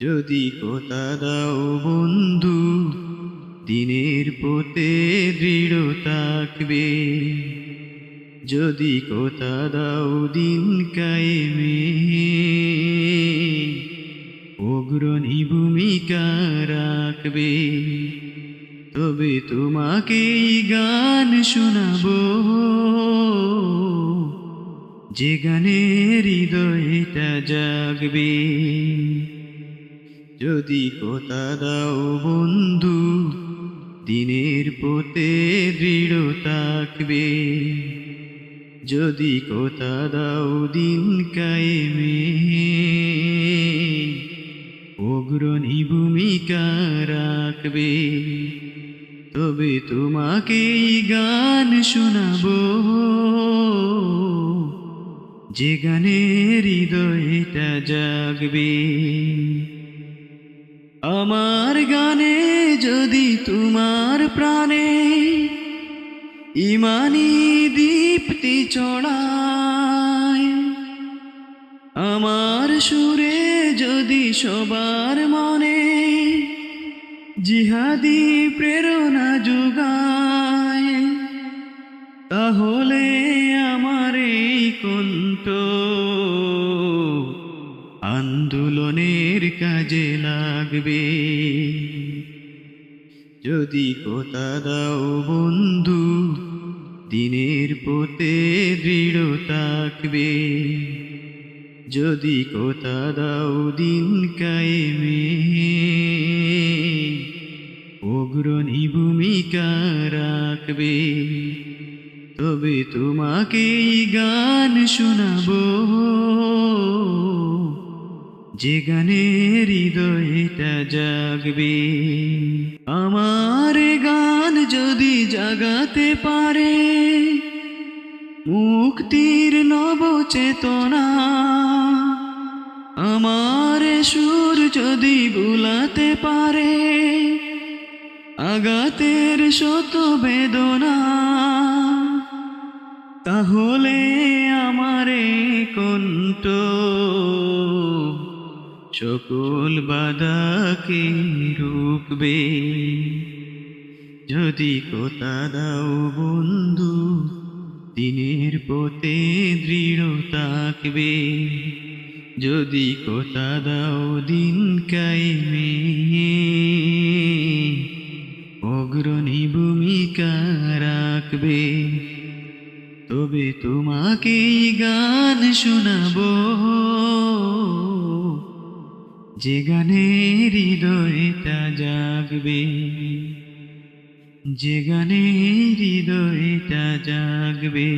যদি কথা দাও বন্ধু, দিনের পথে দৃঢ় থাকবে। যদি কথা দাও দিন কায়েমে, অগ্রণী ভূমিকা রাখবে। তবে তোমাকে গান শোনাবো, যে গানে হৃদয়টা জাগবে। যদি কথা দাও বন্ধু, দিনের পথে দৃঢ় থাকবে। যদি কথা দাও দিন কায়েমে, অগ্রণী ভূমিকা রাখবে। তবে তোমাকে গান শোনাবো, যে গানে হৃদয়টা জাগবে। আমার গানে যদি তোমার প্রাণে ইমানি দীপ্তি চড়ায়, আমার সুরে যদি সবার মনে জিহাদি প্রেরণা যোগায়, তাহলে আমার এই কণ্ঠ আন্দোলনের কাজে লাগবে। যদি কথা দাও বন্ধু, দিনের পথে দৃঢ় থাকবে। যদি কথা দাও দিন কায়েমে, অগ্রণী ভূমিকা রাখবে। তবে তোমাকে গান শোনাবো, যে গানে হৃদয়টা জাগবে। আমার গান যদি জাগাতে পারে মুক্তির নব চেতনা, আমার সুর যদি বুলাতে পারে আঘাতের শত বেদনা, তাহলে আমার কণ্ঠ সকল বাধাকে রুখবে। যদি কথা দাও বন্ধু, দিনের পথে দৃঢ় থাকবে। যদি কথা দাও দিন কায়েমে, অগ্রণী ভূমিকা রাখবে। তবে তোমাকে গান শোনাবো, যে গানে হৃদয়টা জাগবে। যে গানে হৃদয়টা জাগবে।